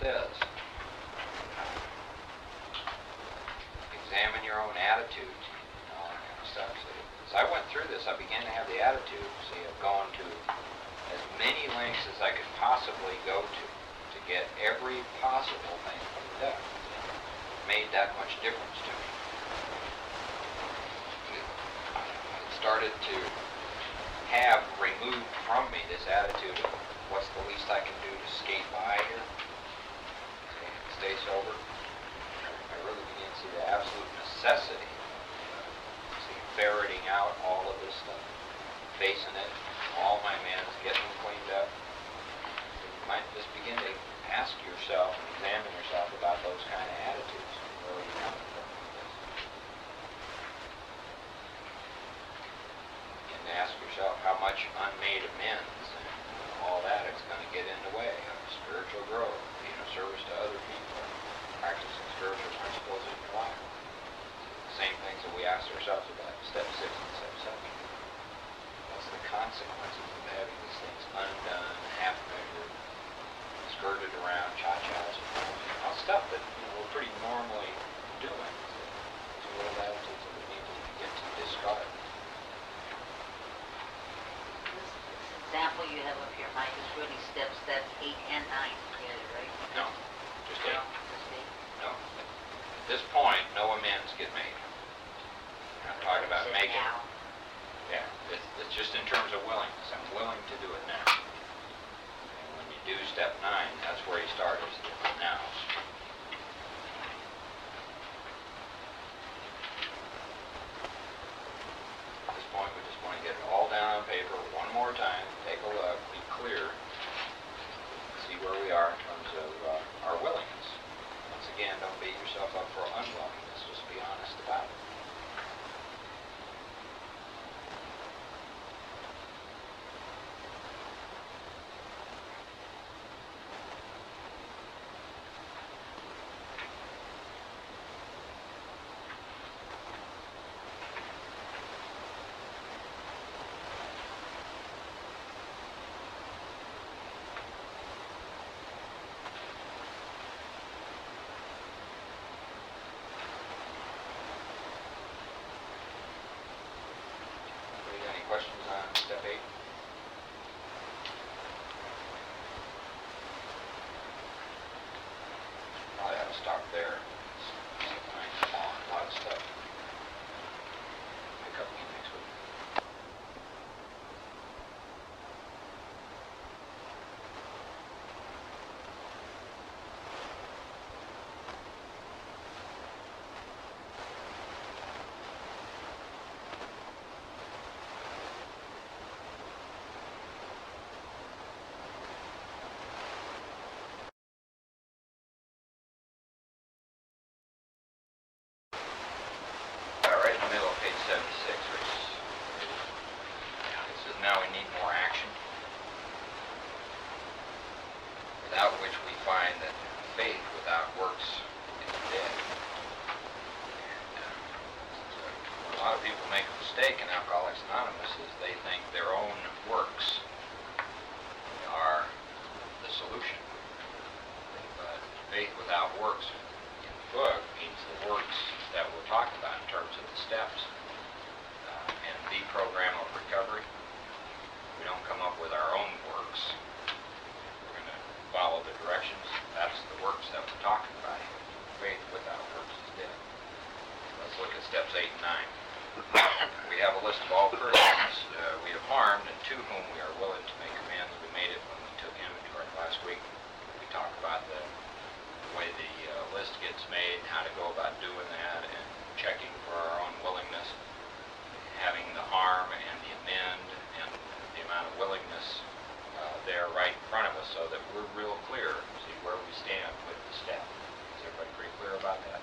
says, examine your own attitude, and all that kind of stuff. So as I went through this, I began to have the attitude, see, of going to as many lengths as I could possibly go to get every possible thing cleaned up. It made that much difference to me. It started to have removed from me this attitude of what's the least I can do to skate by here, stay sober. I really began to see the absolute necessity of ferreting out all of this stuff, facing it, all my meds, getting them cleaned up. You might just begin to ask yourself and examine yourself about those kind of attitudes. Where are you coming from with this? Begin to ask yourself how much unmade amends and all that is going to get in the way of spiritual growth, being of service to other people, practicing spiritual principles in your life. The same things that we ask ourselves about step 6 and step 7. What's the consequences of having these things undone, half-measured, skirted around, cha-chas, all stuff that we're pretty normally doing. These are old attitudes that we need to get to discard. This example you have up here, Mike, is really steps 8 and 9 together, right? No, just 8. No, just 8. No. At this point, no amends get made. I'm not talking about making. Now. Yeah, it's just in terms of willingness. I'm willing to do it now. And when you do step 9, that's where you start, is the now. At this point, we just want to get it all down on paper one more time, take a look, be clear, see where we are in terms of our willingness. Once again, don't beat yourself up for unwillingness, just be honest about it. Questions on step 8? Probably ought to stop there. Step 9's long, a lot of stuff. Pick up again next week. Right in the middle of page 76, which it says now we need more action, without which we find that faith without works is dead. And, a lot of people make a mistake in Alcoholics Anonymous is they think their own works are the solution. But faith without works in the book means the works that we're talking about in terms of the steps and the program of recovery. We don't come up with our own works. We're going to follow the directions. That's the works that we're talking about here. Faith without works is dead. Let's look at steps 8 and 9. We have a list of all persons we have harmed and to whom we are willing to make amends. We made it when we took inventory last week. We talked about the way the list gets made, how to go about doing that, and checking for our own willingness, having the harm and the amend and the amount of willingness there right in front of us so that we're real clear, see where we stand with the step. Is everybody pretty clear about that?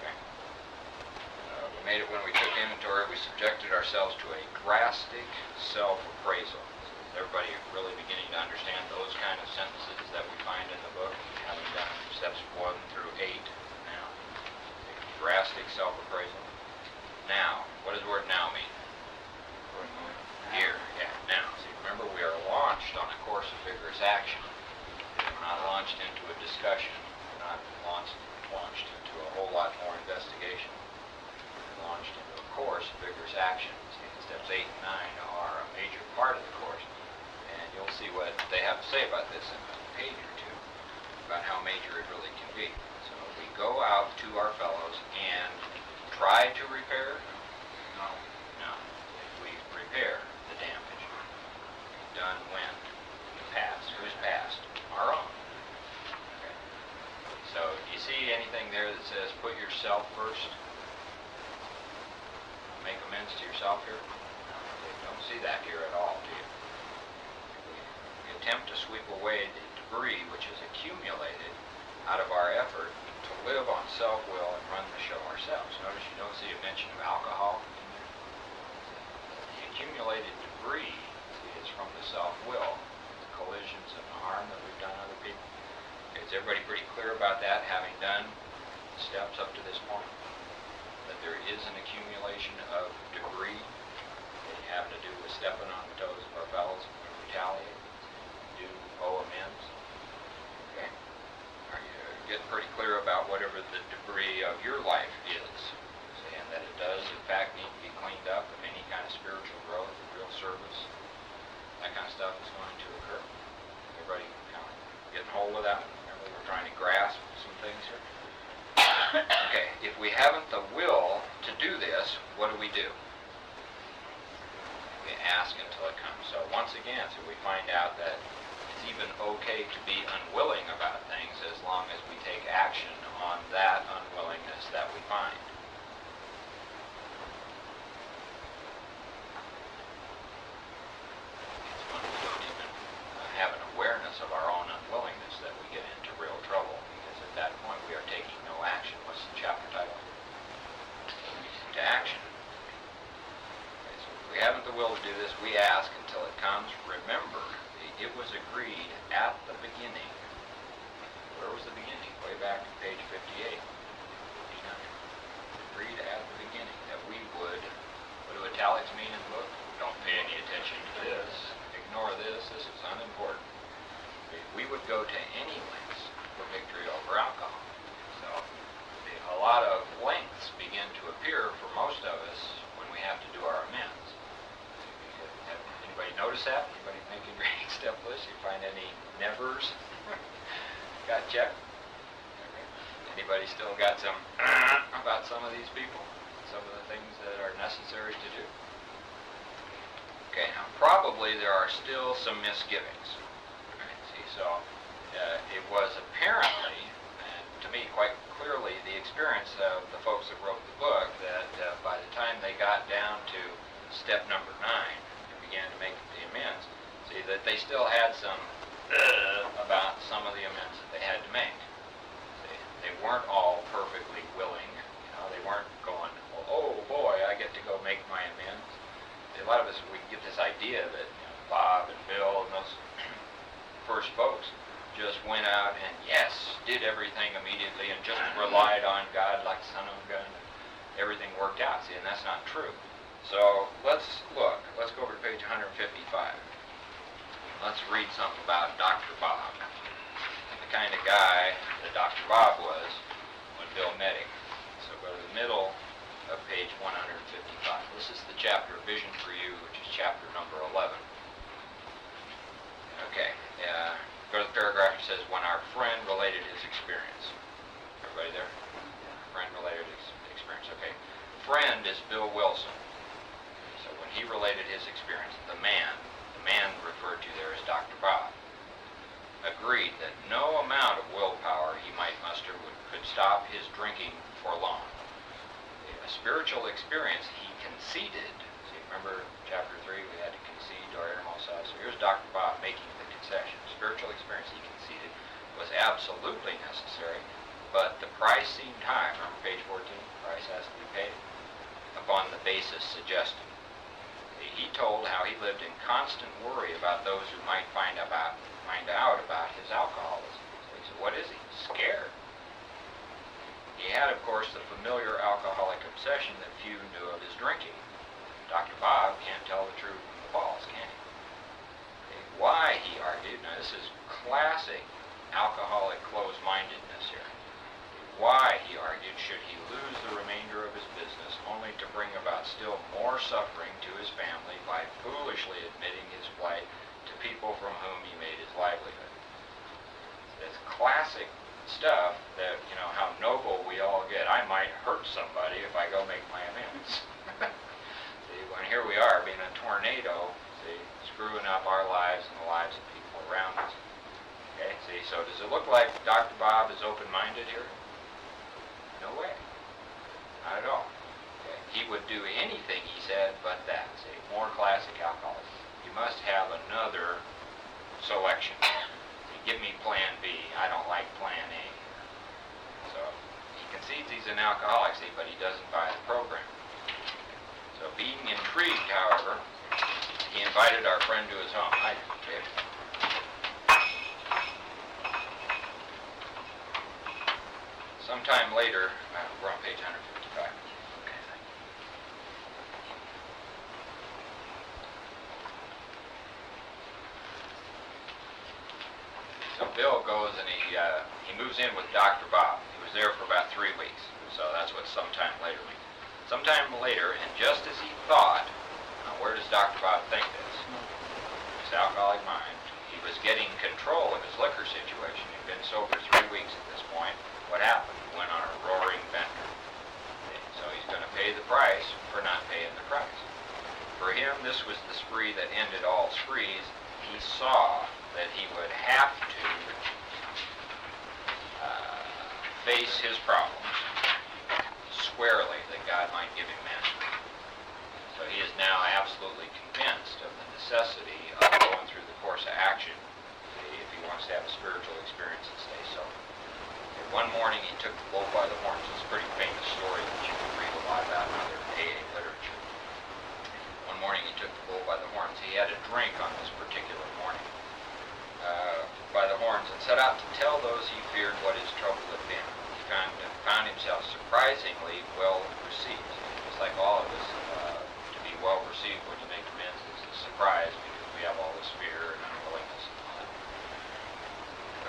Okay. We made it when we took inventory. We subjected ourselves to a drastic self-appraisal. Is everybody really beginning to understand those kind of sentences that we find in the book, having done steps 1 through 8 now? Drastic self-appraisal. Now, what does the word now mean? Here, yeah, now. See, remember we are launched on a course of vigorous action. When not launched into a discussion. We're not launched into a whole lot more investigation. We're launched into a course of vigorous action. Steps 8 and 9 are a major part of the course, and you'll see what they have to say about this in a page or two, about how major it really can be. So we go out to our fellows and try to repair? No. No. We repair the damage. Done when? The past. Whose past? Our own. Okay. So do you see anything there that says put yourself first? Make amends to yourself here? Don't see that here at all, do you? We attempt to sweep away the debris which is accumulated out of our effort to live on self-will and run the show ourselves. Notice you don't see a mention of alcohol in there. The accumulated debris is from the self-will, the collisions and the harm that we've done other people. Is everybody pretty clear about that, having done the steps up to this point? That there is an accumulation of debris that have to do with stepping on the toes of our fellows and we retaliate, do owe amends. Okay? Are you getting pretty clear about whatever the debris of your life is? And that it does, in fact, need to be cleaned up, and any kind of spiritual growth, real service, that kind of stuff is going to occur. Everybody kind of getting hold of that? Remember, we're trying to grasp some things here. Okay, if we haven't the will to do this, what do? We ask until it comes. So once again, so we find out that it's even okay to be unwilling about things as long as we take action on that unwillingness that we find. It's when we don't even have an awareness of our own unwillingness that we get into real trouble, because at that point we are taking no action. What's the chapter title? To action. Okay, so if we haven't the will to do this, we ask until it comes. Remember, it was agreed at the beginning. Where was the beginning? Way back to page 58. 59. Agreed at the beginning that we would, what do italics mean in the book? Don't pay any attention to this. Ignore this. This is unimportant. We would go to any lengths for victory over alcohol. So a lot of lengths begin to appear for most of us when we have to do our amends. Have anybody notice that? Anybody making reading step lists? You find any nevers? Got checked? Okay. Anybody still got some about some of these people? Some of the things that are necessary to do? Okay, now probably there are still some misgivings. Right, see, so it was apparently, and to me quite clearly, the experience of the folks that wrote the book that by the time they got down to step number 9 and began to make the amends, see that they still had some about some of the amends that they had to make. See, they weren't all perfectly willing. You know, they weren't going, well, oh boy, I get to go make my amends. See, a lot of us, we get this idea that Bob and Bill and those first folks just went out and, yes, did everything immediately and just relied on God like son of a gun. Everything worked out. See, and that's not true. So let's look. Let's go over to page 155. Let's read something about Dr. Bob. The kind of guy that Dr. Bob was when Bill met him. So go to the middle of page 155. This is the chapter Vision for You, which is chapter number 11. Okay. Go to the paragraph that says, when our friend related his experience. Everybody there? Friend related his experience. Okay. Friend is Bill Wilson. So when he related his experience, the man referred to there as Dr. Bob, agreed that no amount of willpower he might muster could stop his drinking for long. A spiritual experience he conceded. See, remember chapter 3, we had to concede to our innermost self. So here's Dr. Bob making the concession. Spiritual experience he conceded was absolutely necessary, but the price seemed high. Remember page 14? Price has to be paid upon the basis suggested. He told how he lived in constant worry about those who might find out about his alcoholism. So what is he? Scared. He had, of course, the familiar alcoholic obsession that few knew of his drinking. Dr. Bob can't tell the truth from the false, can he? Okay, why, he argued, now this is classic alcoholic close-mindedness here. Why, he argued, should he lose the remainder of his business only to bring about still more suffering to his family by foolishly admitting his plight to people from whom he made his livelihood? It's classic stuff that, you know, how noble we all get. I might hurt somebody if I go make my amends. See, when here we are being a tornado, see, screwing up our lives and the lives of people around us. Okay, see, so does it look like Dr. Bob is open-minded here? No way. Not at all. Okay. He would do anything, he said, but that. See, more classic alcoholism. You must have another selection. See, give me plan B. I don't like plan A. So he concedes he's an alcoholic, see, but he doesn't buy the program. So being intrigued, however, he invited our friend to his home. Hi, Dave. Sometime later, we're on page 155. Okay, thank you. So Bill goes and he moves in with Dr. Bob. He was there for about 3 weeks, so that's what sometime later means. Sometime later, and just as he thought, now where does Dr. Bob think this? His alcoholic mind. He was getting control of his liquor situation. He'd been sober 3 weeks at this point. What happened? He went on a roaring bender. So he's going to pay the price for not paying the price. For him, this was the spree that ended all sprees. He saw that he would have to face his problems squarely, that God might give him mastery. So he is now absolutely convinced of the necessity of going through the course of action if he wants to have a spiritual experience and stay sober. One morning he took the bull by the horns. It's a pretty famous story that you can read a lot about in other AA literature. One morning he took the bull by the horns. He had a drink on this particular morning by the horns and set out to tell those he feared what his trouble had been. He found himself surprisingly well received. It's like all of us, to be well received when you make amends is a surprise because we have all this fear and unwillingness and all that.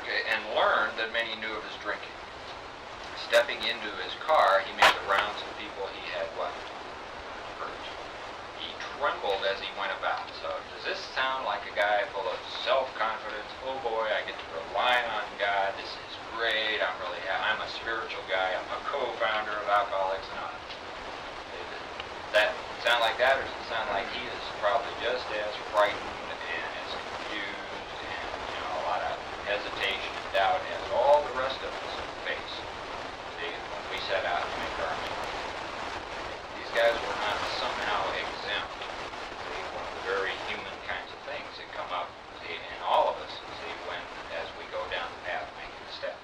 Okay, and learned that many knew of his drinking. Stepping into his car, he made the rounds of people he had what? Hurt. He trembled as he went about. So does this sound like a guy full of self-confidence? Oh boy, I get to rely on God. This is great. I'm a spiritual guy. I'm a co-founder of Alcoholics Anonymous. Does that sound like that, or does it sound like he is probably just as frightened and as confused and, you know, a lot of hesitation and doubt as all the rest of us face? See, when we set out to make our amends. These guys were not somehow exempt. See, one of the very human kinds of things that come up, see, in all of us, see, as we go down the path of making a step.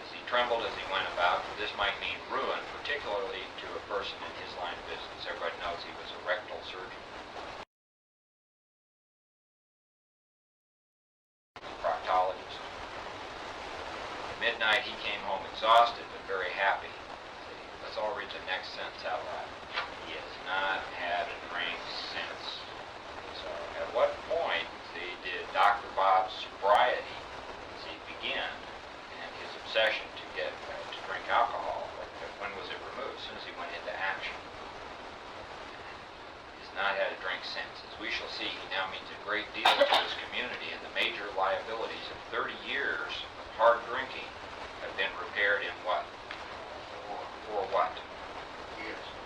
As he trembled as he went about, for this might mean ruin, particularly to a person in his line of business. Everybody knows he was a rectal surgeon. Proctologist. At midnight he came home exhausted but very happy. See, let's all read the next sentence out loud. He has not had a drink since. So at what point, see, did Dr. Bob's sobriety, see, begin, and his obsession to drink alcohol? When was it removed? As soon as he went into action. He's not had a drink since. As we shall see, he now means a great deal to his community, and the major liabilities of 30 years of hard drinking have been repaired in what? For what?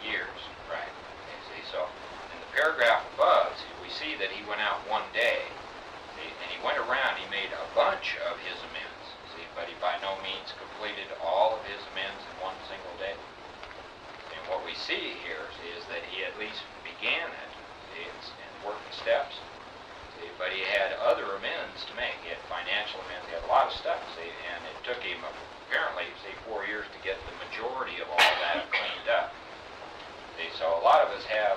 Years, right. Okay, see, so in the paragraph above, see, we see that he went out one day, see, and he went around, he made a bunch of his amends, see, but he by no means completed all of his amends in one single day. And what we see here is that he at least began it, see, and worked the steps, see, but he had other amends to make. He had financial amends, he had a lot of stuff, see, and it took him apparently, see, 4 years to get the majority of all that cleaned up. See, so a lot of us have,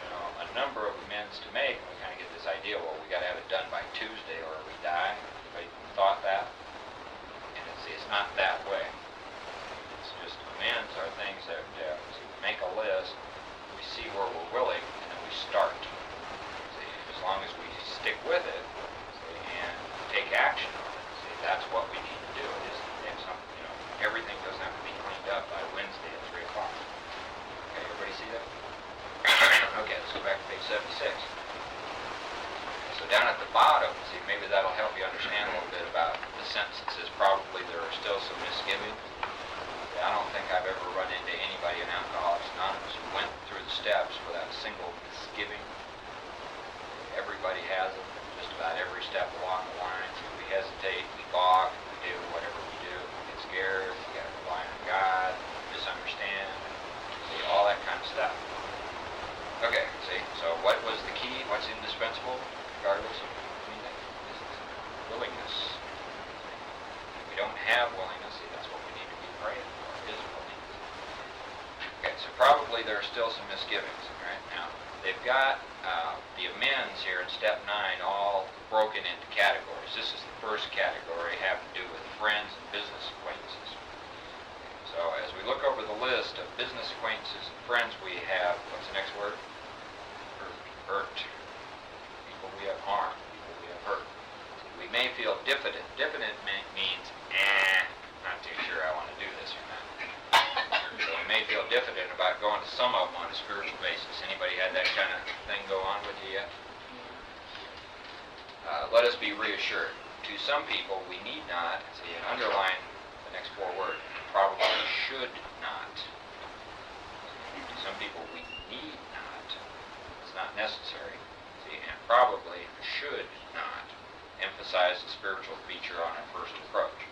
you know, a number of amends to make, and we kind of get this idea, well, we got to have it done by Tuesday or we die. Anybody thought that? And it's not that way. It's just amends are things that we make a list, we see where we're willing, and then we start. See, as long as we stick with it, see, and take action on it, see, that's what we need to do. It's something, everything doesn't have to be cleaned up by Wednesday at 3 o'clock. Okay, everybody see that? Okay, let's go back to page 76. So down at the bottom, see, maybe that'll help you understand a little bit about the sentence that says probably there are still some misgivings. I don't think I've ever run into anybody in Alcoholics Anonymous who went through the steps without a single misgiving. Everybody has them, just about every step along the line. So we hesitate, we balk, we do whatever we do. We get scared, we got to rely on God, misunderstand, see, all that kind of stuff. Okay, see, so what was the key? What's indispensable, regardless of anything? This is willingness. If we don't have willingness, see, that's what we need to be praying for, is willingness. Okay, so probably there are still some misgivings, right? Now, they've got the amends here in step 9 all broken into categories. This is the first category, having to do with friends and business acquaintances. So as we look over the list of business acquaintances and friends, we have, what's the next word? Hurt. People we have harmed, people we have hurt. We may feel diffident. Diffident means, not too sure I want to do this or not. So we may feel diffident about going to some of them on a spiritual basis. Anybody had that kind of thing go on with you yet? Let us be reassured. To some people, we need not, see, and underline the next 4 words, probably should not. To some people, we need not. It's not necessary. See, and probably should not emphasize the spiritual feature on our first approach.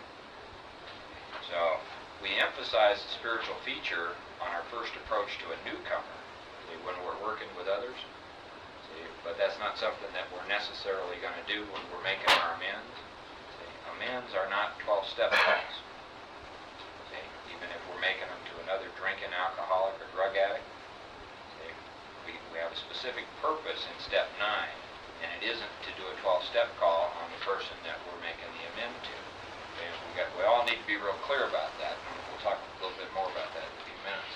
So, we emphasize the spiritual feature on our first approach to a newcomer, see, when we're working with others. See, but that's not something that we're necessarily going to do when we're making our amends. See, amends are not 12-step calls. See, even if we're making them to another drinking alcoholic or drug addict, see, we have a specific purpose in step 9, and it isn't to do a 12-step call on the person that we're making the amend to. Okay, we all need to be real clear about that. We'll talk a little bit more about that in a few minutes.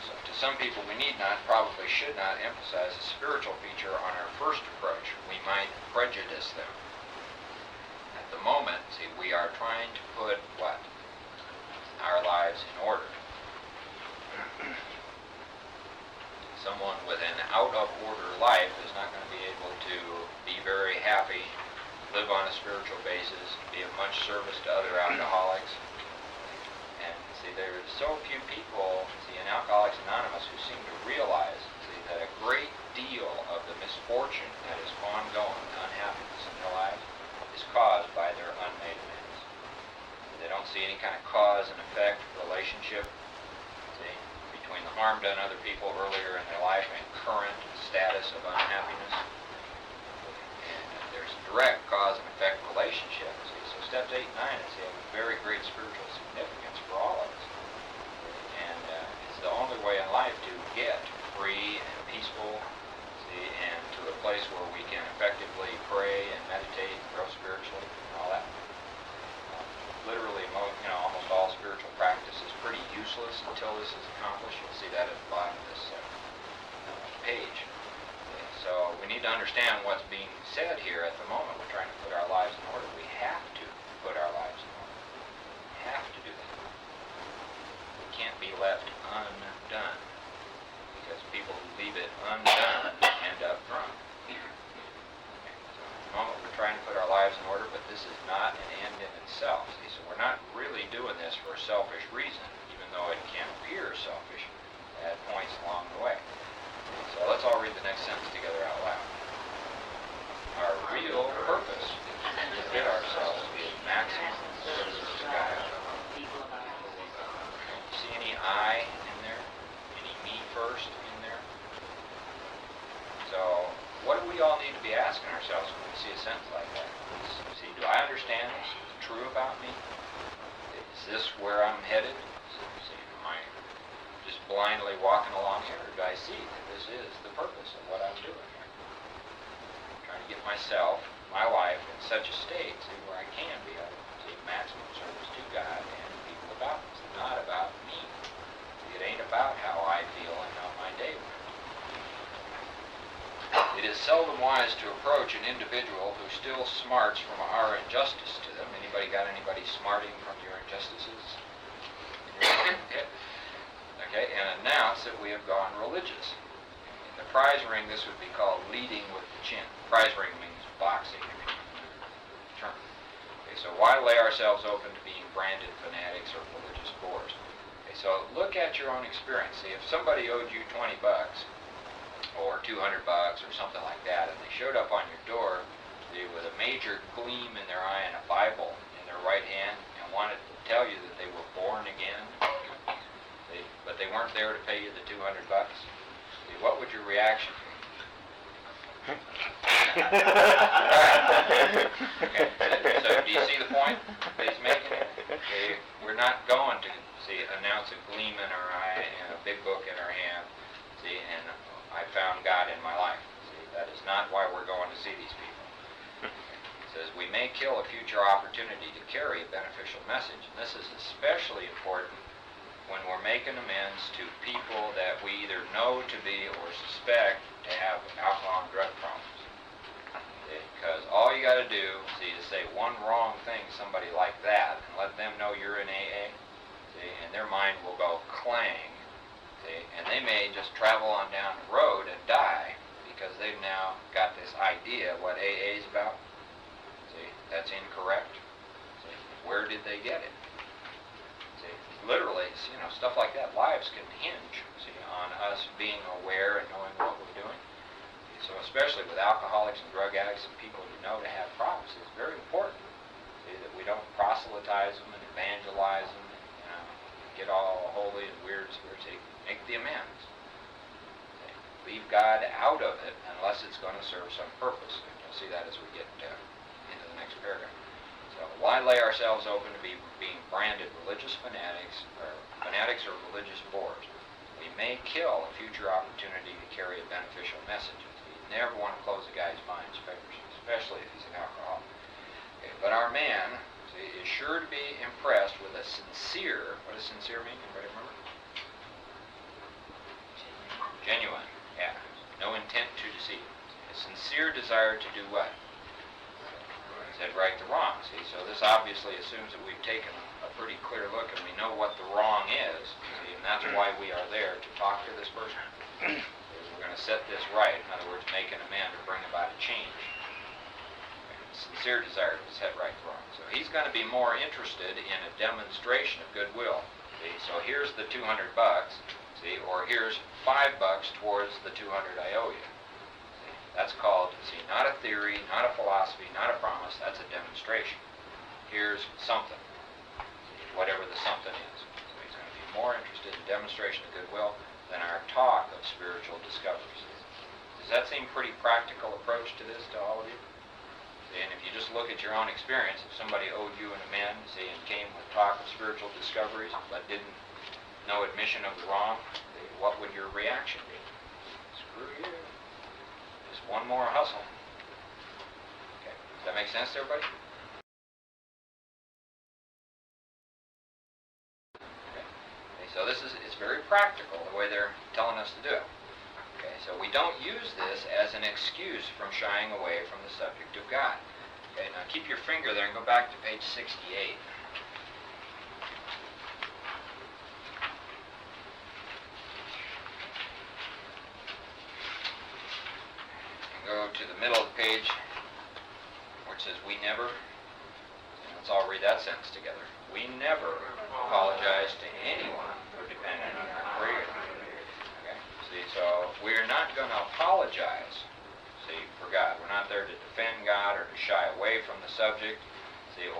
So to some people, we need not, probably should not emphasize a spiritual feature on our first approach. We might prejudice them. At the moment, see, we are trying to put what? Our lives in order. Someone with an out-of-order life is not going to be able to be very happy, live on a spiritual basis, be of much service to other alcoholics. And see, there's so few people, see, in Alcoholics Anonymous who seem to realize, see, that a great deal of the misfortune that is ongoing, the unhappiness in their lives, is caused by their unmade amends. They don't see any kind of cause and effect relationship, see, between the harm done other people earlier in their life and current status of unhappiness. There's a direct cause and effect relationship. See, so steps 8 and 9 is have a very great spiritual significance for all of us. And it's the only way in life to get free and peaceful, see, and to a place where we can effectively pray and meditate and grow spiritually and all that. Literally, almost all spiritual practice is pretty useless until this is accomplished. You'll see that at the bottom of this page. So we need to understand what's being said here at the moment. We're trying to put our lives in order. We have to put our lives in order. We have to do that. We can't be left undone, because people who leave it undone end up drunk. Okay, so at the moment we're trying to put our lives in order, but this is not an end in itself. See, so we're not really doing this for a selfish reason, even though it can appear selfish at points along the way. So let's all read the next sentence together out loud. Our real purpose is to fit ourselves to be of maximum service to God. See any I in there? Any me first in there? So what do we all need to be asking ourselves when we see a sentence like that? See, do I understand this? Is it true about me? Is this where I'm headed? See, am I just blindly walking along here, or do I see that this is the purpose of what I'm doing here? I'm trying to get myself, my life, in such a state, see, where I can be of maximum service to God and the people about me. It's not about me. It ain't about how I feel and how my day went. It is seldom wise to approach an individual who still smarts from our injustice to them. Anybody got anybody smarting from your injustices? Okay, and announce that we have gone religious. In the prize ring, this would be called leading with the chin. Prize ring means boxing term. Okay, so why lay ourselves open to being branded fanatics or religious bores? Okay, so look at your own experience. See, if somebody owed you 20 bucks or 200 bucks or something like that, and they showed up on your door with a major gleam in their eye and a Bible in their right hand and wanted to tell you that they were born again, but they weren't there to pay you the 200 bucks, what would your reaction be? Right. Okay. So do you see the point that he's making here? Okay. We're not going to announce a gleam in our eye and a big book in our hand, and I found God in my life. That is not why we're going to see these people. It says we may kill a future opportunity to carry a beneficial message, and this is especially important when we're making amends to people that we either know to be or suspect to have alcohol and drug problems. Because all you got to do is say one wrong thing to somebody like that and let them know you're in AA, and their mind will go clang, and they may just travel on down the road and die because they've now got this idea what AA is about. That's incorrect. Where did they get it? Literally, stuff like that. Lives can hinge, on us being aware and knowing what we're doing. So especially with alcoholics and drug addicts and people you know to have problems, it's very important that we don't proselytize them and evangelize them and get all holy and weird spiritually. Make the amends. Leave God out of it unless it's going to serve some purpose. And you'll see that as we get into the next paragraph. So why lay ourselves open to being branded religious fanatics or religious bores? We may kill a future opportunity to carry a beneficial message. You never want to close a guy's mind, especially if he's an alcoholic. Okay, but our man is sure to be impressed with a sincere, what does sincere mean? Anybody remember? Genuine, yeah. No intent to deceive. A sincere desire to do what? Said right the wrong. So this obviously assumes that we've taken a pretty clear look and we know what the wrong is, and that's why we are there to talk to this person. We're going to set this right. In other words, make an amend or bring about a change. Sincere desire to set right the wrong. So he's going to be more interested in a demonstration of goodwill. So here's the 200 bucks, or here's $5 towards the 200 I owe you. That's called, not a theory, not a philosophy, not a promise. That's a demonstration. Here's something, whatever the something is. So he's going to be more interested in demonstration of goodwill than our talk of spiritual discoveries. Does that seem pretty practical approach to this to all of you? And if you just look at your own experience, if somebody owed you an amend, and came with talk of spiritual discoveries, but didn't no admission of the wrong, what would your reaction be? Screw you. One more hustle. Okay. Does that make sense to everybody? Okay. So it's very practical the way they're telling us to do it. Okay. So we don't use this as an excuse from shying away from the subject of God. Okay. Now keep your finger there and go back to page 68. Go to the middle of the page where it says we never, and let's all read that sentence together. We never apologize to anyone for depending on our Creator. Okay? So we're not going to apologize, for God. We're not there to defend God or to shy away from the subject,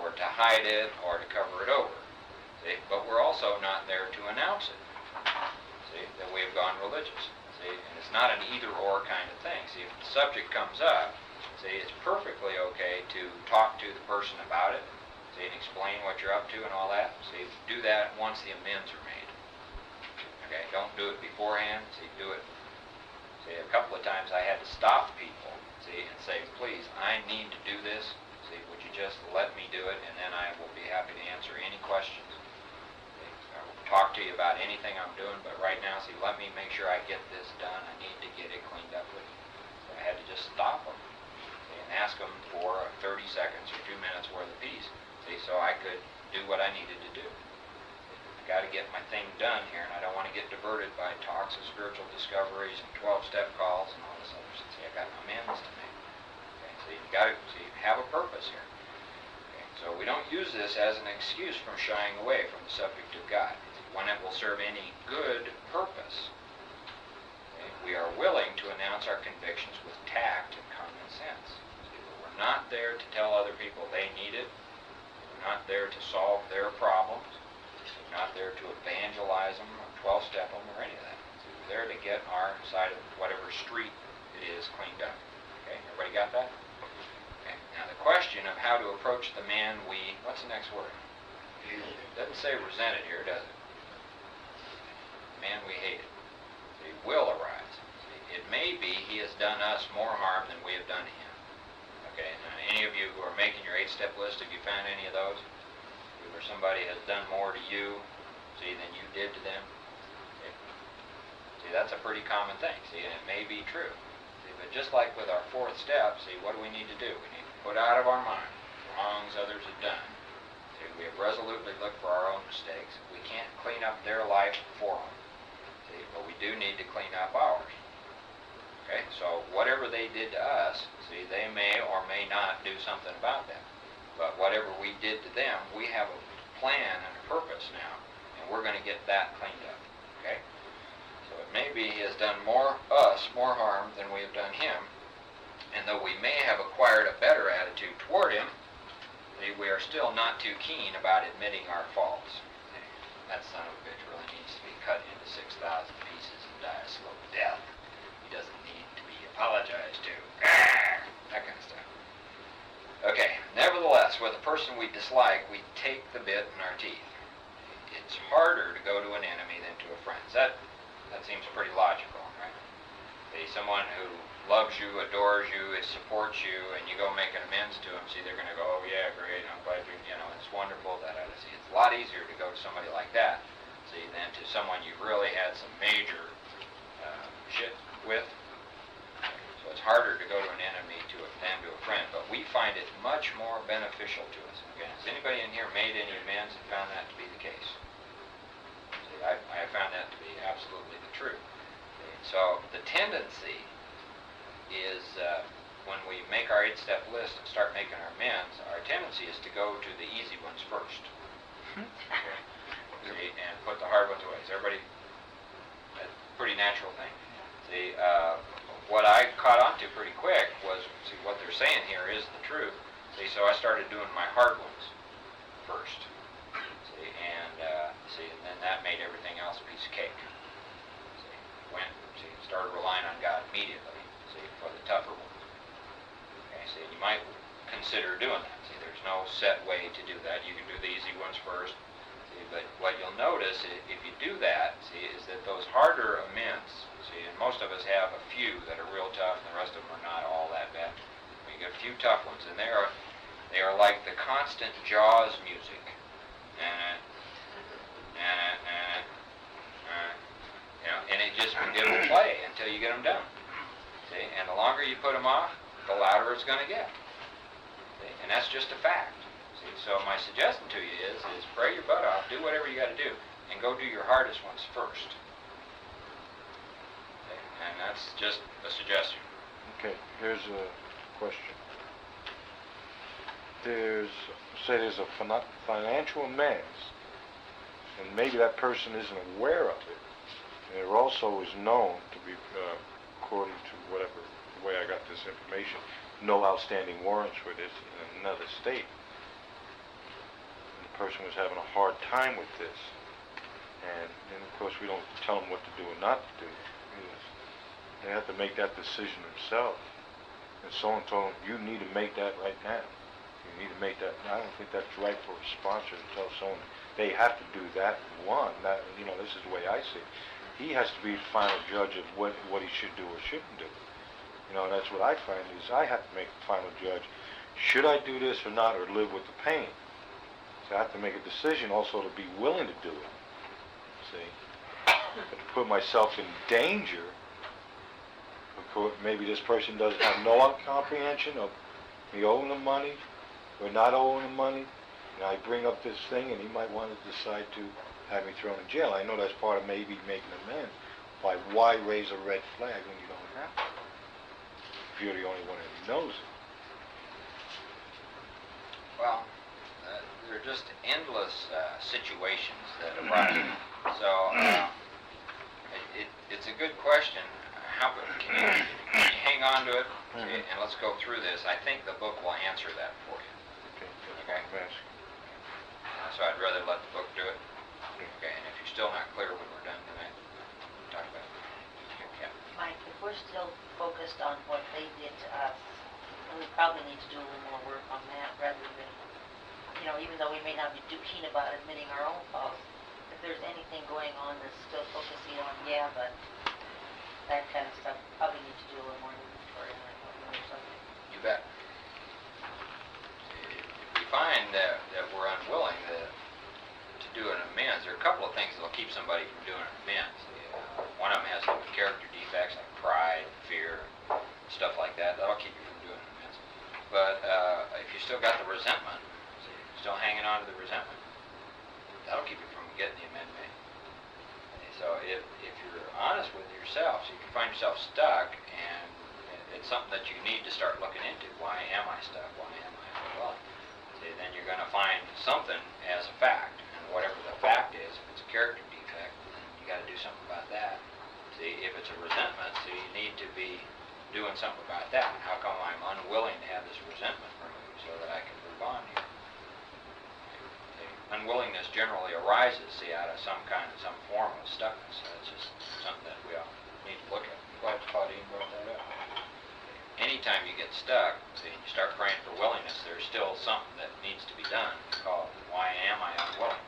or to hide it or to cover it over. But we're also not there to announce it, that we have gone religious. And it's not an either-or kind of thing. If the subject comes up, it's perfectly okay to talk to the person about it, and explain what you're up to and all that. Do that once the amends are made. Okay, don't do it beforehand. Do it. A couple of times I had to stop people, and say, please, I need to do this. Would you just let me do it, and then I will be happy to answer any questions. I will talk to you about anything I'm doing, but right now, let me make sure I get this done. I need to get it cleaned up with you. I had to just stop them and ask them for 30 seconds or 2 minutes worth of peace, see, so I could do what I needed to do. I got to get my thing done here, and I don't want to get diverted by talks of spiritual discoveries and 12-step calls and all this other stuff. See, I got amends to make. Okay, so you got to have a purpose here. Okay, so we don't use this as an excuse from shying away from the subject of God. When it will serve any good purpose. Okay, we are willing to announce our convictions with tact and common sense. We're not there to tell other people they need it. We're not there to solve their problems. We're not there to evangelize them or 12-step them or any of that. So we're there to get our side of whatever street it is cleaned up. Okay, everybody got that? Okay, now the question of how to approach the man we, what's the next word? It doesn't say resented here, does it? Man we hated. See, will arise. See, it may be he has done us more harm than we have done to him. Okay, now any of you who are making your 8-step list, have you found any of those? Where somebody has done more to you, see, than you did to them? Okay. See, that's a pretty common thing, see, and it may be true. See, but just like with our 4th step, see, what do we need to do? We need to put out of our mind the wrongs others have done. See, we have resolutely looked for our own mistakes. We can't clean up their life for them. See, but we do need to clean up ours. Okay, so whatever they did to us, see, they may or may not do something about that. But whatever we did to them, we have a plan and a purpose now, and we're going to get that cleaned up. Okay, so it may be he has done more harm than we have done him, and though we may have acquired a better attitude toward him, see, we are still not too keen about admitting our faults. That son of a bitch really needs to be cut into 6,000 pieces and die a slow death. He doesn't need to be apologized to. That kind of stuff. Okay, nevertheless, with a person we dislike, we take the bit in our teeth. It's harder to go to an enemy than to a friend. That seems pretty logical, right? See, someone who loves you, adores you, supports you, and you go make an amends to them, see, they're going to go, oh yeah, great, I'm glad it's wonderful, see, it's a lot easier to go to somebody like that, see, than to someone you really had some major shit with. So it's harder to go to an enemy than to a friend, but we find it much more beneficial to us. Again, has anybody in here made any amends and found that to be the case? See, I have found that to be absolutely the truth. Okay, so the tendency is when we make our 8-step list and start making our amends, our tendency is to go to the easy ones first. Okay. See, and put the hard ones away. Is everybody, that's a pretty natural thing. See, what I caught on to pretty quick was, see, what they're saying here is the truth. See, so I started doing my hard ones first. See, and then that made everything else a piece of cake. See, started relying on God immediately. See, for the tougher ones. Okay, see, you might consider doing that. See, there's no set way to do that. You can do the easy ones first. See, but what you'll notice if you do that, see, is that those harder amends, see, and most of us have a few that are real tough, and the rest of them are not all that bad. You get a few tough ones, and they are like the constant Jaws music. And it will play until you get them done. See? And the longer you put them off, the louder it's going to get. See? And that's just a fact. See? So my suggestion to you is pray your butt off, do whatever you got to do, and go do your hardest ones first. See? And that's just a suggestion. Okay, here's a question. There's a financial amends, and maybe that person isn't aware of it. And it also is known to be, according to whatever the way I got this information, no outstanding warrants for this in another state. And the person was having a hard time with this. And of course we don't tell them what to do and not to do. They have to make that decision themselves. And someone told them, you need to make that right now. You need to make that. I don't think that's right for a sponsor to tell someone they have to do that one. That, this is the way I see it. He has to be the final judge of what he should do or shouldn't do. And that's what I find is I have to make the final judge. Should I do this or not, or live with the pain? So I have to make a decision also to be willing to do it. See? But to put myself in danger of maybe this person doesn't have no comprehension of me owing them money or not owing them money, and I bring up this thing, and he might want to decide to have me thrown in jail. I know that's part of maybe making amends. Why raise a red flag when you don't have to? If you're the only one that knows it. Well, there are just endless situations that arise. So it's a good question. How can you hang on to it? Mhm. And let's go through this. I think the book will answer that for you. Okay, that's Okay. what I'm asking. So I'd rather let the book do it. Okay, and if you're still not clear when we're done tonight, talk about it. Yeah. Mike, if we're still focused on what they did to us, then we probably need to do a little more work on that rather than, even though we may not be too keen about admitting our own faults, if there's anything going on that's still focusing on, but that kind of stuff, probably need to do a little more inventory on it or something. You bet. If we find that we're unwilling to do an amends, there are a couple of things that will keep somebody from doing an amends. One of them has to do with character defects like pride, fear, stuff like that. That'll keep you from doing an amends. But if you still got the resentment, still hanging on to the resentment, that'll keep you from getting the amendment made. So if you're honest with yourself, so if you find yourself stuck and it's something that you need to start looking into, why am I stuck? Why am I unwilling? See, then you're going to find something as a fact, and whatever the fact is, if it's a character defect, then you got to do something about that. See, if it's a resentment, so you need to be doing something about that. How come I'm unwilling to have this resentment removed so that I can move on here? Unwillingness generally arises, out of some form of stuckness. So it's just something that we all need to look at. I'm glad Claudine brought that up. Anytime you get stuck, you start praying for willingness, there's still something that needs to be done called, why am I unwilling?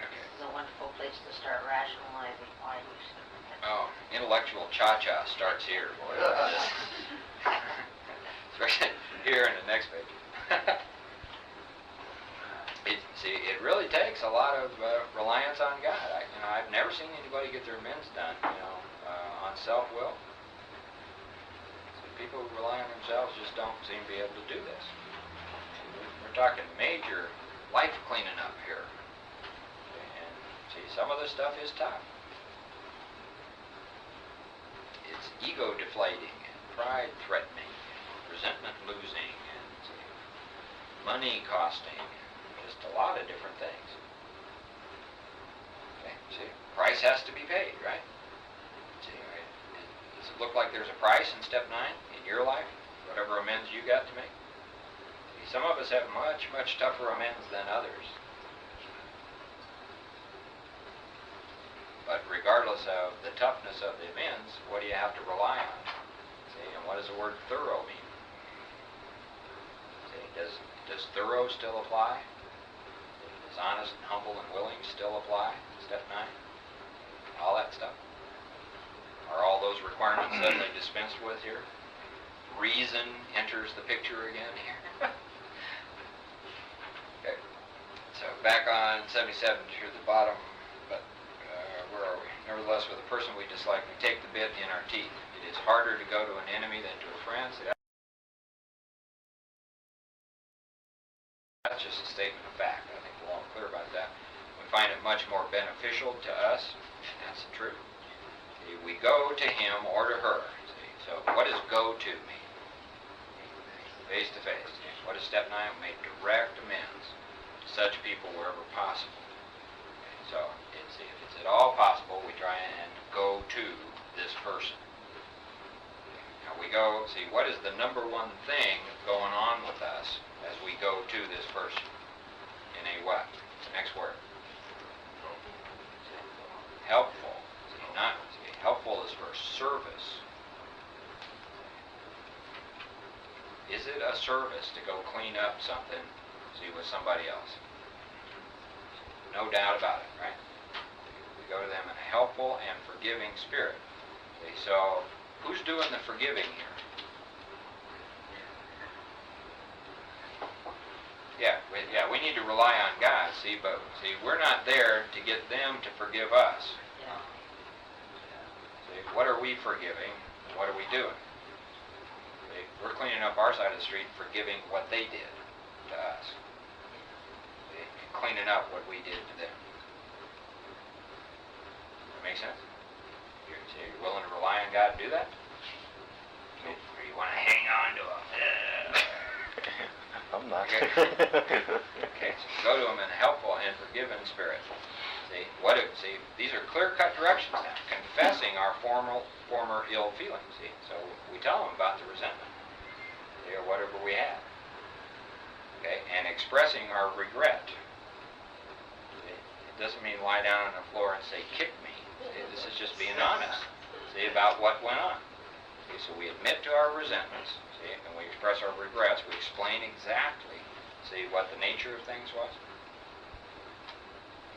Okay. This is a wonderful place to start rationalizing why you should. Oh, intellectual cha-cha starts here, boy. Especially here in the next page. It really takes a lot of reliance on God. I've never seen anybody get their amends done, on self-will. So people who rely on themselves just don't seem to be able to do this. We're talking major life cleaning up here. And some of this stuff is tough. It's ego deflating and pride threatening, and resentment losing, and money costing, and just a lot of different things. Okay, price has to be paid, right? Does it look like there's a price in step 9 in your life? Whatever amends you got to make? Some of us have much, much tougher amends than others. But regardless of the toughness of the amends, what do you have to rely on? And what does the word thorough mean? Does thorough still apply? Does honest and humble and willing still apply? Step 9? All that stuff? Are all those requirements suddenly dispensed with here? Reason enters the picture again here. Okay. So back on 77 to the bottom, but where are we? Nevertheless, with a person we dislike, we take the bit in our teeth. It is harder to go to an enemy than to a friend. So that's just a statement of fact. I think we're all clear about that. We find it much more beneficial to us, and that's the truth. We go to him or to her. So what does go to mean? Face to face. What is step 9? We make direct amends to such people wherever possible. So if it's at all possible, we try and go to this person. Now we go, what is the number one thing going on with us as we go to this person? In a what? Next word. Helpful. Helpful is for service. Is it a service to go clean up something, with somebody else? No doubt about it, right? We go to them in a helpful and forgiving spirit. So who's doing the forgiving here? We need to rely on God, see, but see, we're not there to get them to forgive us. Yeah. See, what are we forgiving? What are we doing? See, we're cleaning up our side of the street, forgiving what they did to us. See, cleaning up what we did to them. That make sense? You're willing to rely on God to do that? Or you want to hang on to Him? I'm not. Okay, so go to Him in a helpful and forgiving spirit. See, these are clear-cut directions now. Confessing our former ill feelings. See, so we tell Him about the resentment, see, or whatever we had. Okay, and expressing our regret. See, it doesn't mean lie down on the floor and say, "Kick me." See, this is just being honest. See, about what went on. See, so we admit to our resentments. See, and we express our regrets. We explain exactly, see, what the nature of things was.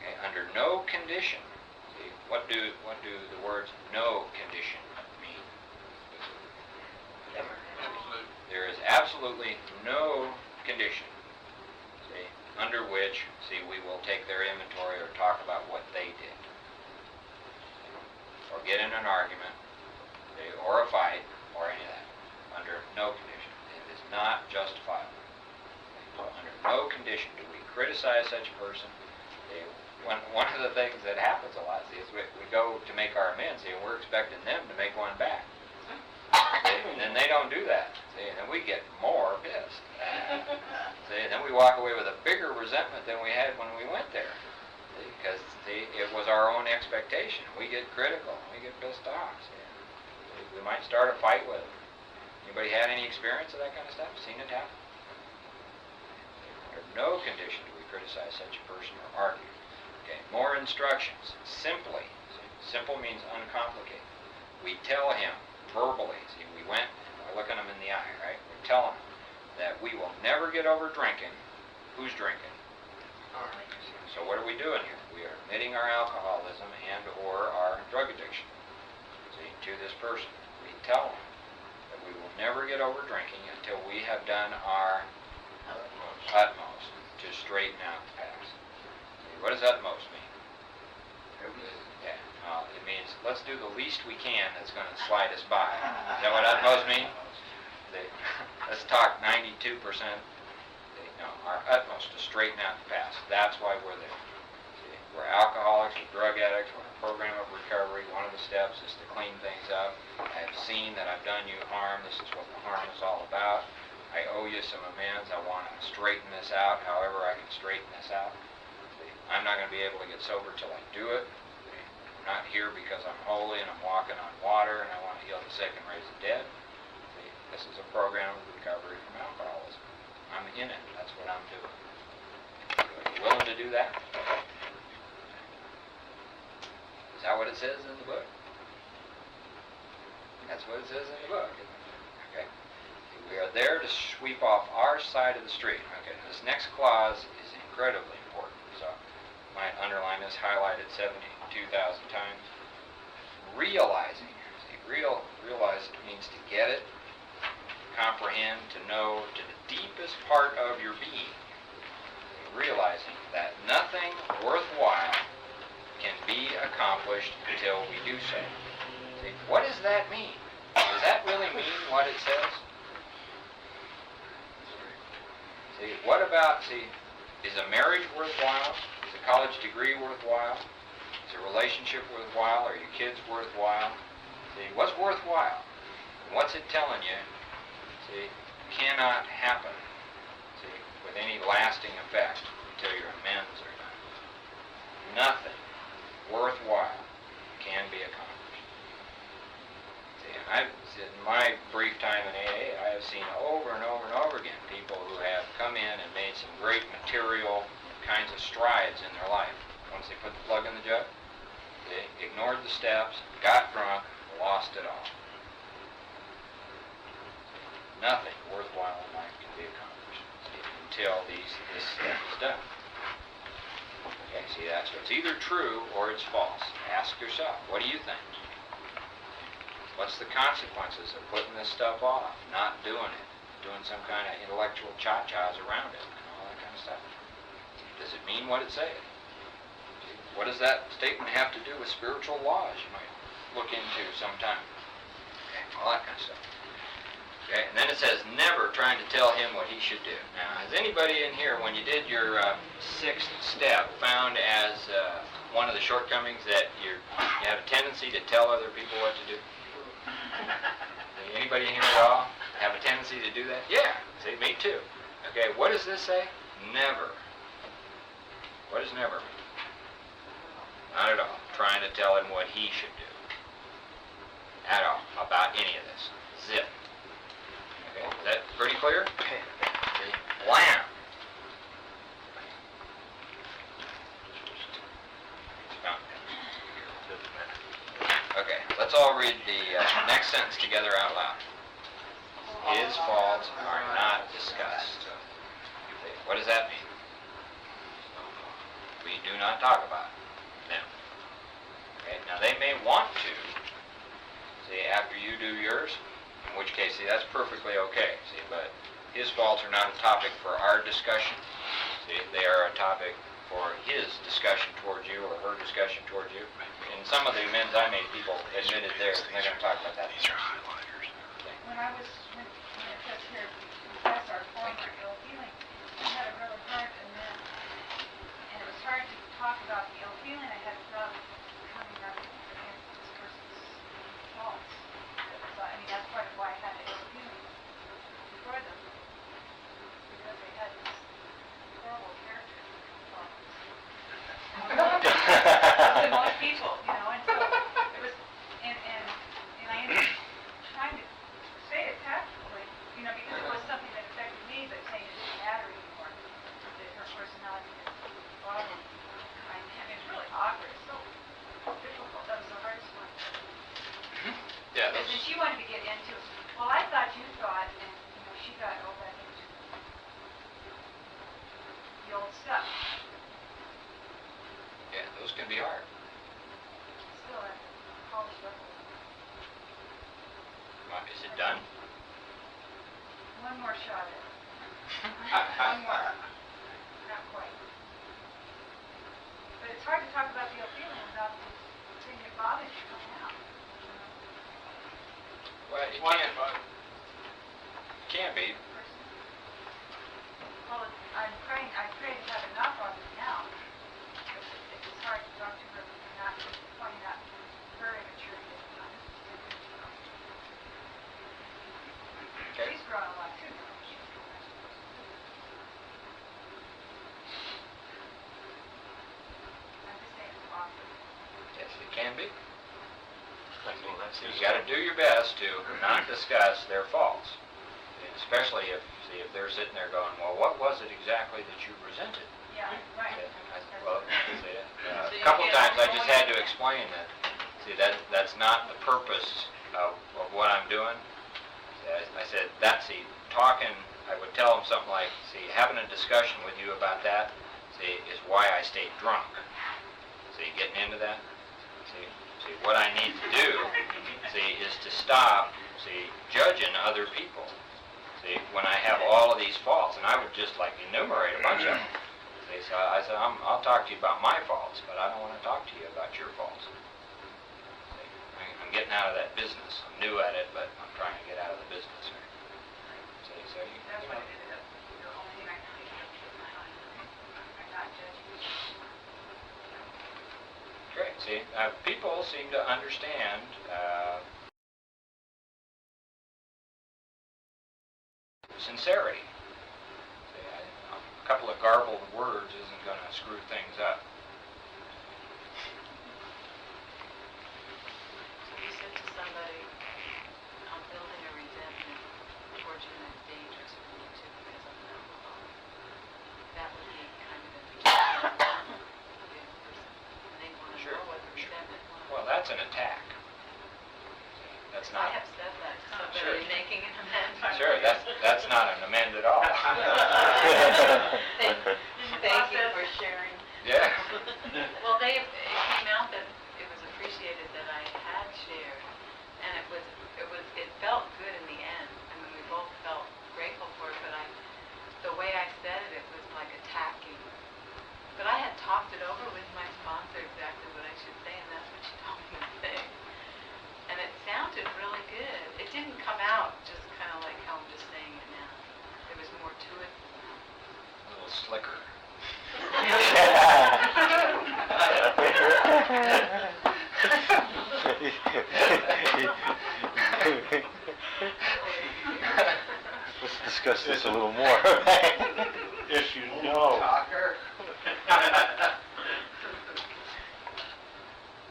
Okay, under no condition. See, what do the words "no condition" mean? There is absolutely no condition, see, under which, see, we will take their inventory or talk about what they did, or get in an argument, see, or a fight, or any of that. Under no condition. It is not justifiable. So under no condition do we criticize such a person. See, one of the things that happens a lot, see, is we go to make our amends, see, and we're expecting them to make one back. See, and then they don't do that. See, and then we get more pissed. See, and then we walk away with a bigger resentment than we had when we went there. See, because, see, it was our own expectation. We get critical. We get pissed off. See, we might start a fight with them. Anybody had any experience of that kind of stuff? Seen it happen? Under no condition do we criticize such a person or argue. Okay, more instructions. Simply. See, simple means uncomplicated. We tell him verbally. See, we went, we're looking him in the eye, right? We're telling him that we will never get over drinking. Who's drinking? So what are we doing here? We are admitting our alcoholism and or our drug addiction, see, to this person. We tell him that we will never get over drinking until we have done our utmost to straighten out the past. See, what does utmost mean? Yeah, it means let's do the least we can that's going to slide us by. Is that what utmost means? Let's talk 92%. No, our utmost to straighten out the past. That's why we're there. See, we're alcoholics, we're drug addicts, we're in a program of recovery. One of the steps is to clean things up. I have seen that I've done you harm. This is what the harm is all about. I owe you some amends. I want to straighten this out however I can straighten this out. See, I'm not going to be able to get sober till I do it. See, I'm not here because I'm holy and I'm walking on water and I want to heal the sick and raise the dead. See, this is a program of recovery from alcoholism. I'm in it. That's what I'm doing. Are you willing to do that? Is that what it says in the book? That's what it says in the book. Okay. We are there to sweep off our side of the street. Okay. This next clause is incredibly important. So I might underline this, highlight it 72,000 times. Realizing. See, realize means to get it, comprehend, to know to the deepest part of your being, realizing that nothing worthwhile can be accomplished until we do so. See, what does that mean? Does that really mean what it says? See, what about, see, is a marriage worthwhile? Is a college degree worthwhile? Is a relationship worthwhile? Are your kids worthwhile? See, what's worthwhile? And what's it telling you? See, cannot happen, see, with any lasting effect until your amends are done. Nothing worthwhile can be accomplished. See, and in my brief time in AA, I have seen over and over and over again people who have come in and made some great material kinds of strides in their life. Once they put the plug in the jug, they ignored the steps, got drunk, lost it all. Nothing worthwhile in life can be accomplished until this step is done. Okay, see, that's so it's either true or it's false. Ask yourself, what do you think? What's the consequences of putting this stuff off, not doing it, doing some kind of intellectual cha-chas around it, and all that kind of stuff. Does it mean what it says? What does that statement have to do with spiritual laws? You might look into sometime. Okay, all that kind of stuff. Okay, and then it says, never trying to tell him what he should do. Now, has anybody in here, when you did your sixth step, found as one of the shortcomings that you have a tendency to tell other people what to do? Anybody in here at all have a tendency to do that? Yeah, see, me too. Okay, what does this say? Never. What does never mean? Not at all. Trying to tell him what he should do. At all. About any of this. Zip. Okay, is that pretty clear? Okay. Wham! Okay, let's all read the next sentence together out loud. His faults are not discussed. What does that mean? We do not talk about them. Okay, now they may want to, see, after you do yours, in which case, see, that's perfectly okay, see, but his faults are not a topic for our discussion. See, they are a topic for his discussion towards you or her discussion towards you. In some of the amends I made, people admitted theirs, and they're going to talk about that. These are highlighters. When it says here, confess our former ill feeling, I had a really hard amend. And it was hard to talk about the ill feeling I had about coming up against this person's faults. So, I mean, that's part of why I had an ill feeling before them. Because they had this horrible character problems. To most people, you know, and so it was, and I ended up trying to say it tactfully, you know, because it was something that affected me, but saying it didn't matter anymore, that her personality is a problem. I mean, it's really awkward, it's so difficult, that was the hardest one. Yeah, Because then she wanted to get into, well, I thought you thought, and, you know, she got all back into the old stuff. yeah, those can be hard. Still, at college level. Is it done? One more shot at it. One more. Not quite. But it's hard to talk about the ill feeling without the thing that bothers you coming out. Well, it can be. Well, I pray to have enough of it now. It's hard to talk to her and not pointing out her immaturity at the time. Okay. She's grown a lot too now. I'm just saying it's awkward. Yes, it can be. So you got to do your best to not discuss their faults, and especially if they're sitting there going, "Well, what was it exactly that you resented?" Yeah, right. Well, a couple times I just had to explain that. See, that's not the purpose of what I'm doing. I said talking. I would tell them something like, "See, having a discussion with you about that, see, is why I stayed drunk." See, getting into that. See, what I need to do, see, is to stop, see, judging other people. See, when I have all of these faults, and I would just like enumerate a bunch of them. See, so I said, I'll talk to you about my faults, but I don't want to talk to you about your faults. See, I'm getting out of that business. I'm new at it, but I'm trying to get out of the business. See, so That's what it ended up, the only thing I could think of. I'm not judging. Great. See, people seem to understand sincerity. See, a couple of garbled words isn't going to screw things up. So you said to somebody, I'm building a resentment towards you and it's dangerous for me too because I'm an alcoholic. That would be kind of a rejection of the other person. And they want to Sure, know what the sure. resentment was. Well, that's an attack. That's I not. have said that to somebody Sure. making an amend. Sure, that's not an amend at all. Thank you for sharing. Yeah. Well, it came out that it was appreciated that I had shared, and it felt good in the end. I mean, we both felt grateful for it, but the way I said it, it was like attack discuss this a little more. If you know, Talker.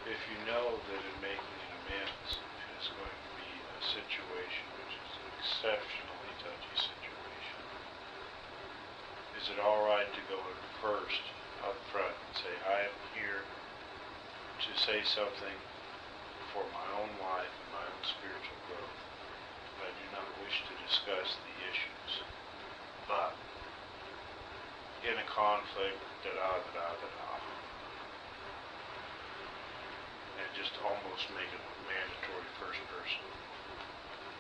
if you know that in making an amends is going to be a situation which is an exceptionally touchy situation, is it all right to go in first up front and say, I am here to say something for my own life and my own spiritual growth. I do not wish to discuss the issues, but in a conflict, da-da-da-da-da-da, and just almost make it a mandatory first person,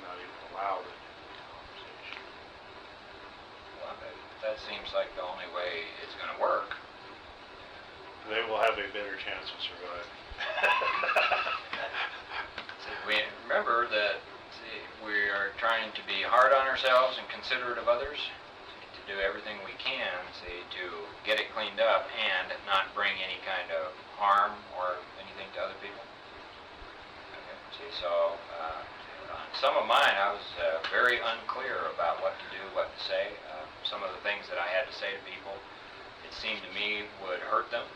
not even allow them in the conversation. Well, that seems like the only way it's gonna work. They will have a better chance of surviving. See, we remember that, we are trying to be hard on ourselves and considerate of others, to do everything we can, to get it cleaned up and not bring any kind of harm or anything to other people. Okay, so on some of mine, I was very unclear about what to do, what to say. Some of the things that I had to say to people, it seemed to me would hurt them,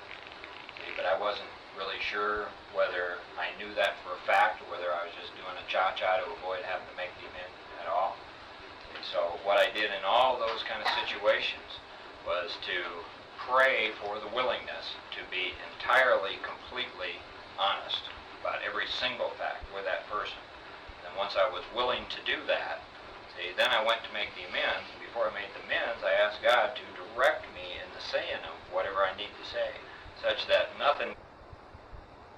but I wasn't really sure whether I knew that for a fact or whether I was just doing a cha-cha to avoid having to make the amendment at all. And so what I did in all those kind of situations was to pray for the willingness to be entirely, completely honest about every single fact with that person. And once I was willing to do that, then I went to make the amends. And before I made the amends, I asked God to direct me in the saying of whatever I need to say, such that nothing